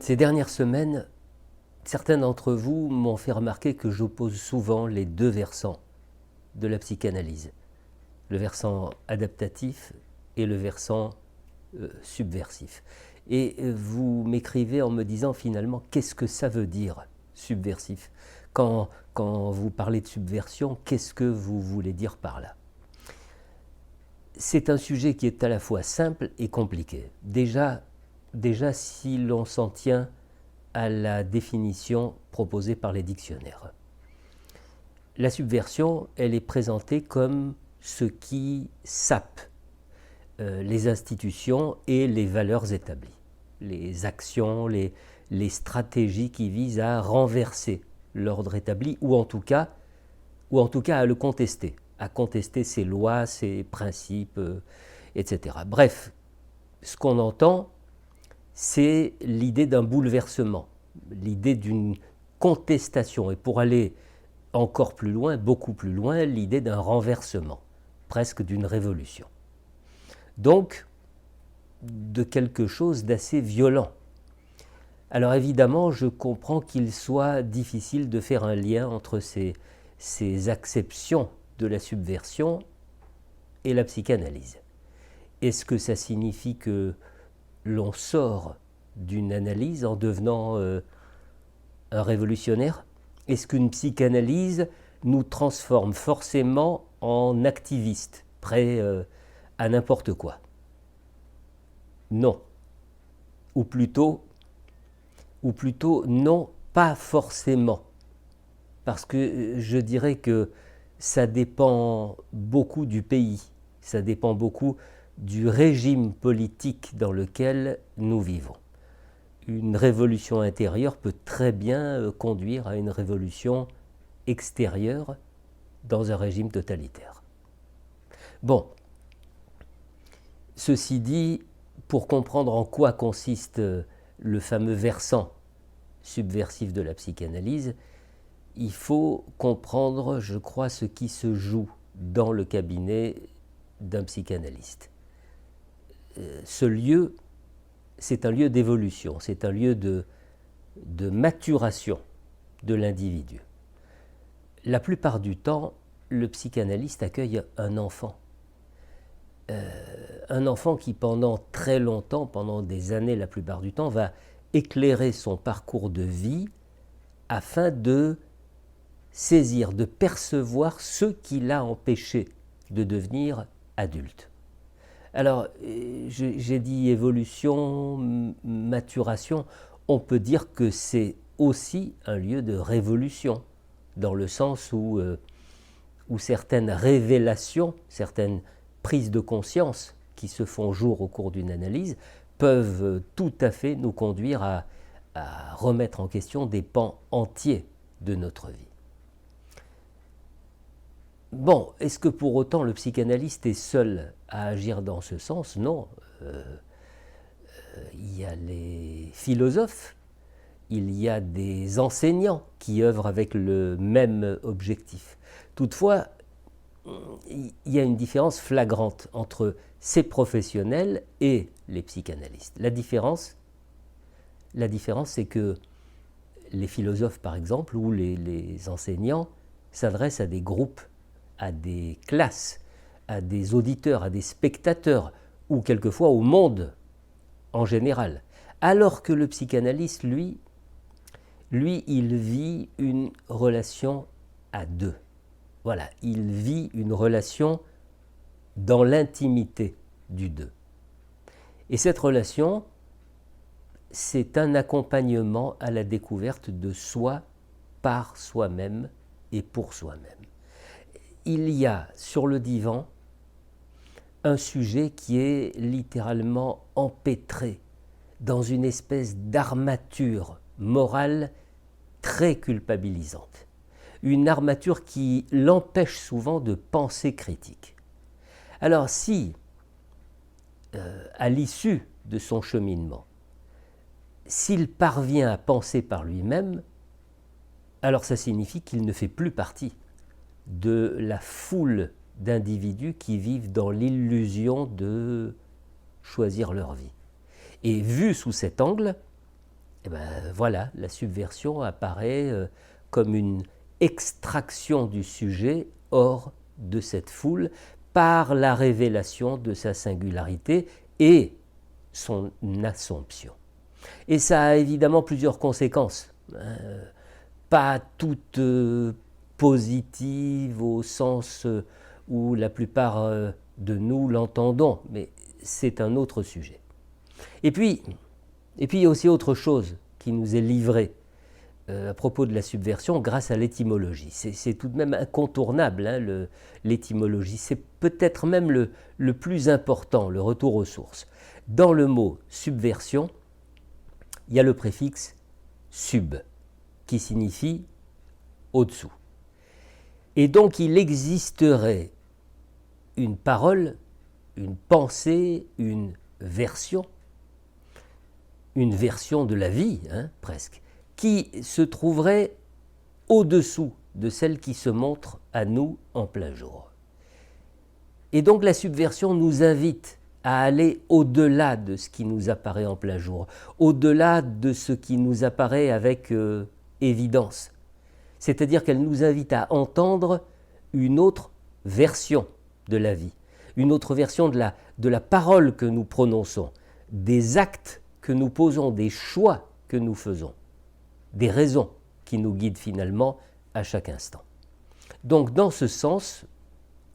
Ces dernières semaines, certains d'entre vous m'ont fait remarquer que j'oppose souvent les deux versants de la psychanalyse, le versant adaptatif et le versant subversif. Et vous m'écrivez en me disant finalement qu'est-ce que ça veut dire subversif. Quand vous parlez de subversion, qu'est-ce que vous voulez dire par là? C'est un sujet qui est à la fois simple et compliqué. Déjà si l'on s'en tient à la définition proposée par les dictionnaires. La subversion, elle est présentée comme ce qui sape les institutions et les valeurs établies, les actions, les stratégies qui visent à renverser l'ordre établi ou en tout cas à le contester, à contester ses lois, ses principes, etc. Bref, ce qu'on entend, c'est l'idée d'un bouleversement, l'idée d'une contestation, et pour aller encore plus loin, beaucoup plus loin, l'idée d'un renversement, presque d'une révolution. Donc, de quelque chose d'assez violent. Alors évidemment, je comprends qu'il soit difficile de faire un lien entre ces acceptions de la subversion et la psychanalyse. Est-ce que ça signifie que l'on sort d'une analyse en devenant un révolutionnaire? Est-ce qu'une psychanalyse nous transforme forcément en activistes, prêts à n'importe quoi? Non. Ou plutôt non, pas forcément. Parce que je dirais que ça dépend beaucoup du pays, ça dépend beaucoup du régime politique dans lequel nous vivons. Une révolution intérieure peut très bien conduire à une révolution extérieure dans un régime totalitaire. Bon, ceci dit, pour comprendre en quoi consiste le fameux versant subversif de la psychanalyse, il faut comprendre, je crois, ce qui se joue dans le cabinet d'un psychanalyste. Ce lieu, c'est un lieu d'évolution, c'est un lieu de maturation de l'individu. La plupart du temps, le psychanalyste accueille un enfant qui pendant très longtemps, pendant des années la plupart du temps, va éclairer son parcours de vie afin de saisir, de percevoir ce qui l'a empêché de devenir adulte. Alors, j'ai dit évolution, maturation, on peut dire que c'est aussi un lieu de révolution, dans le sens où certaines révélations, certaines prises de conscience qui se font jour au cours d'une analyse peuvent tout à fait nous conduire à remettre en question des pans entiers de notre vie. Bon, est-ce que pour autant le psychanalyste est seul à agir dans ce sens? Non. Il y a les philosophes, il y a des enseignants qui œuvrent avec le même objectif. Toutefois, il y a une différence flagrante entre ces professionnels et les psychanalystes. La différence, c'est que les philosophes, par exemple, ou les enseignants s'adressent à des groupes, à des classes, à des auditeurs, à des spectateurs, ou quelquefois au monde en général. Alors que le psychanalyste, lui, il vit une relation à deux. Voilà, il vit une relation dans l'intimité du deux. Et cette relation, c'est un accompagnement à la découverte de soi par soi-même et pour soi-même. Il y a sur le divan un sujet qui est littéralement empêtré dans une espèce d'armature morale très culpabilisante. Une armature qui l'empêche souvent de penser critique. Alors si, à l'issue de son cheminement, s'il parvient à penser par lui-même, alors ça signifie qu'il ne fait plus partie de la foule d'individus qui vivent dans l'illusion de choisir leur vie. Et vu sous cet angle, Et ben voilà, la subversion apparaît comme une extraction du sujet hors de cette foule par la révélation de sa singularité et son assomption. Et ça a évidemment plusieurs conséquences, pas toutes positives au sens où la plupart de nous l'entendons, mais c'est un autre sujet. Et puis il y a aussi autre chose qui nous est livrée à propos de la subversion grâce à l'étymologie. C'est tout de même incontournable, hein, l'étymologie. C'est peut-être même le plus important, le retour aux sources. Dans le mot subversion, il y a le préfixe sub, qui signifie au-dessous. Et donc il existerait une parole, une pensée, une version de la vie, hein, presque, qui se trouverait au-dessous de celle qui se montre à nous en plein jour. Et donc la subversion nous invite à aller au-delà de ce qui nous apparaît en plein jour, au-delà de ce qui nous apparaît avec évidence. C'est-à-dire qu'elle nous invite à entendre une autre version de la vie, une autre version de la parole que nous prononçons, des actes que nous posons, des choix que nous faisons, des raisons qui nous guident finalement à chaque instant. Donc dans ce sens,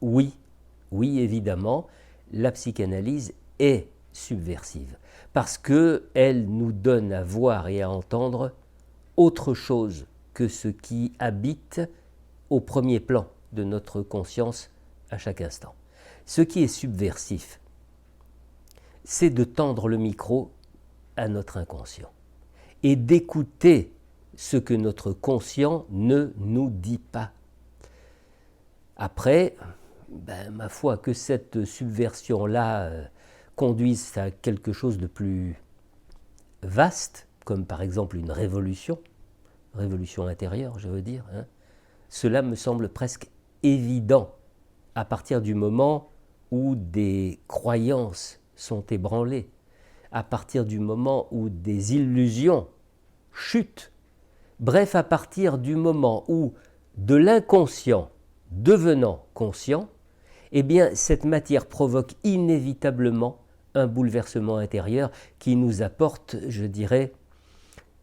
oui, évidemment, la psychanalyse est subversive, parce qu'elle nous donne à voir et à entendre autre chose que ce qui habite au premier plan de notre conscience à chaque instant. Ce qui est subversif, c'est de tendre le micro à notre inconscient et d'écouter ce que notre conscient ne nous dit pas. Après, ma foi, que cette subversion-là conduise à quelque chose de plus vaste, comme par exemple une révolution intérieure, je veux dire, hein, cela me semble presque évident à partir du moment où des croyances sont ébranlées, à partir du moment où des illusions chutent, bref, à partir du moment où de l'inconscient devenant conscient, eh bien cette matière provoque inévitablement un bouleversement intérieur qui nous apporte, je dirais,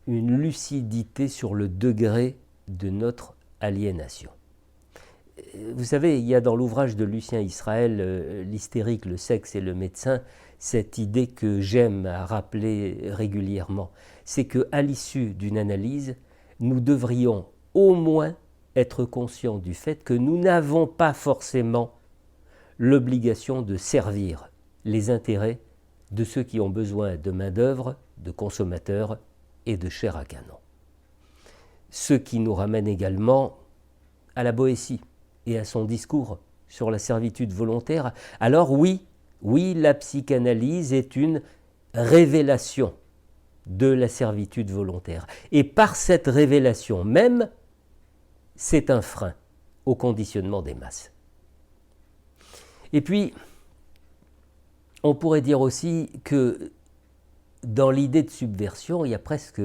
une lucidité sur le degré de notre aliénation. Vous savez, il y a dans l'ouvrage de Lucien Israël, L'hystérique, le sexe et le médecin, cette idée que j'aime à rappeler régulièrement, c'est qu'à l'issue d'une analyse, nous devrions au moins être conscients du fait que nous n'avons pas forcément l'obligation de servir les intérêts de ceux qui ont besoin de main-d'œuvre, de consommateurs et de chair à canon. Ce qui nous ramène également à la Boétie et à son discours sur la servitude volontaire. Alors oui, la psychanalyse est une révélation de la servitude volontaire. Et par cette révélation même, c'est un frein au conditionnement des masses. Et puis, on pourrait dire aussi que dans l'idée de subversion, il y a presque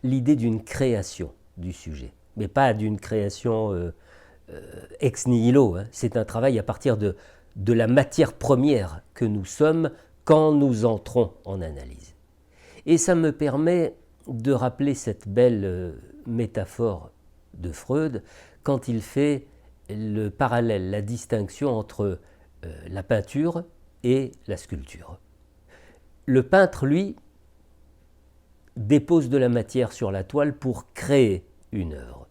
l'idée d'une création du sujet, mais pas d'une création ex nihilo, hein. C'est un travail à partir de la matière première que nous sommes quand nous entrons en analyse. Et ça me permet de rappeler cette belle métaphore de Freud quand il fait le parallèle, la distinction entre la peinture et la sculpture. Le peintre, lui, dépose de la matière sur la toile pour créer une œuvre.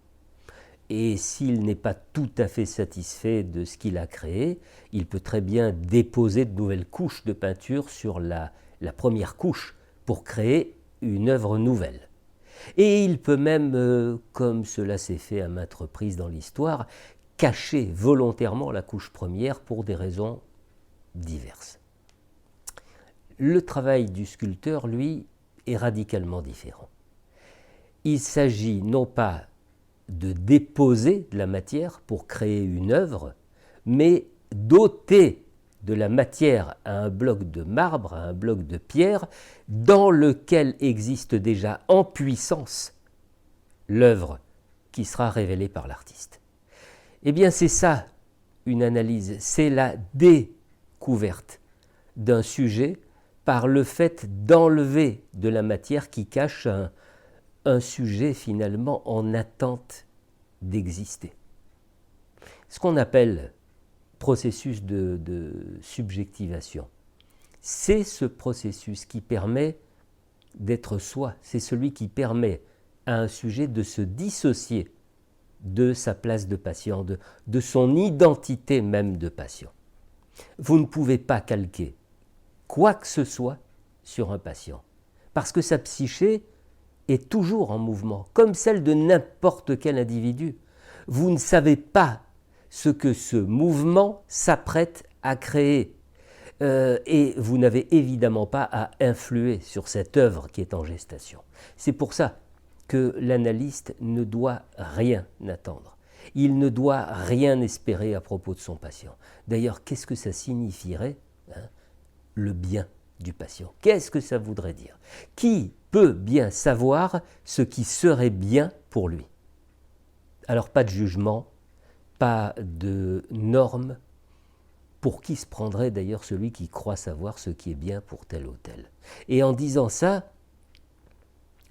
Et s'il n'est pas tout à fait satisfait de ce qu'il a créé, il peut très bien déposer de nouvelles couches de peinture sur la première couche pour créer une œuvre nouvelle. Et il peut même, comme cela s'est fait à maintes reprises dans l'histoire, cacher volontairement la couche première pour des raisons diverses. Le travail du sculpteur, lui, est radicalement différent. Il s'agit non pas de déposer de la matière pour créer une œuvre, mais d'ôter de la matière à un bloc de marbre, à un bloc de pierre, dans lequel existe déjà en puissance l'œuvre qui sera révélée par l'artiste. Eh bien, c'est ça, une analyse, c'est la découverte d'un sujet par le fait d'enlever de la matière qui cache un sujet finalement en attente d'exister. Ce qu'on appelle processus de subjectivation, c'est ce processus qui permet d'être soi, c'est celui qui permet à un sujet de se dissocier de sa place de patient, de son identité même de patient. Vous ne pouvez pas calquer quoi que ce soit sur un patient, parce que sa psyché est toujours en mouvement, comme celle de n'importe quel individu. Vous ne savez pas ce que ce mouvement s'apprête à créer, et vous n'avez évidemment pas à influer sur cette œuvre qui est en gestation. C'est pour ça que l'analyste ne doit rien attendre. Il ne doit rien espérer à propos de son patient. D'ailleurs, qu'est-ce que ça signifierait, le bien du patient? Qu'est-ce que ça voudrait dire? Qui peut bien savoir ce qui serait bien pour lui? Alors, pas de jugement, pas de normes. Pour qui se prendrait d'ailleurs celui qui croit savoir ce qui est bien pour tel ou tel? Et en disant ça,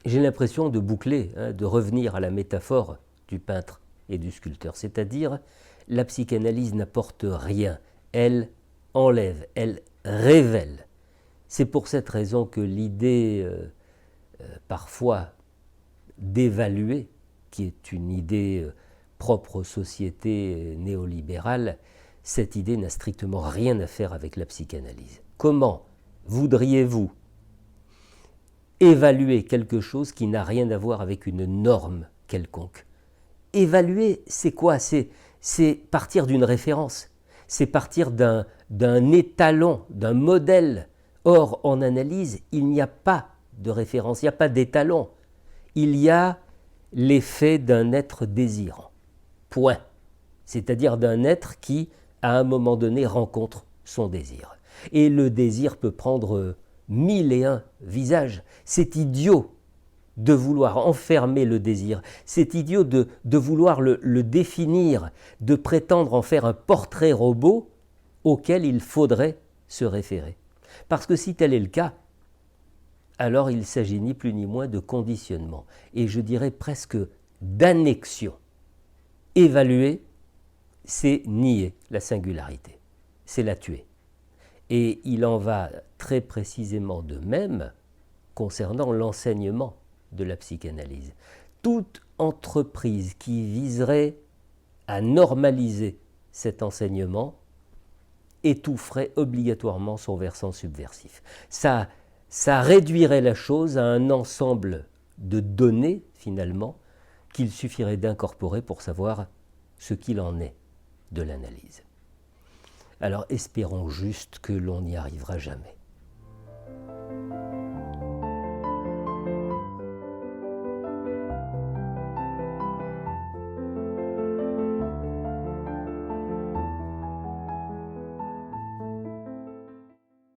j'ai l'impression de boucler, de revenir à la métaphore du peintre et du sculpteur. C'est-à-dire, la psychanalyse n'apporte rien. Elle enlève, elle révèle. C'est pour cette raison que l'idée, parfois, d'évaluer, qui est une idée propre aux sociétés néolibérales, cette idée n'a strictement rien à faire avec la psychanalyse. Comment voudriez-vous évaluer quelque chose qui n'a rien à voir avec une norme quelconque? Évaluer, c'est quoi? C'est partir d'une référence, c'est partir d'un étalon, d'un modèle. Or, en analyse, il n'y a pas de référence, il n'y a pas d'étalon. Il y a l'effet d'un être désirant. Point. C'est-à-dire d'un être qui, à un moment donné, rencontre son désir. Et le désir peut prendre 1001 visages. C'est idiot de vouloir enfermer le désir. C'est idiot de vouloir le définir, de prétendre en faire un portrait robot auquel il faudrait se référer. Parce que si tel est le cas, alors il s'agit ni plus ni moins de conditionnement, et je dirais presque d'annexion. Évaluer, c'est nier la singularité, c'est la tuer. Et il en va très précisément de même concernant l'enseignement de la psychanalyse. Toute entreprise qui viserait à normaliser cet enseignement étoufferait obligatoirement son versant subversif. Ça réduirait la chose à un ensemble de données, finalement, qu'il suffirait d'incorporer pour savoir ce qu'il en est de l'analyse. Alors espérons juste que l'on n'y arrivera jamais.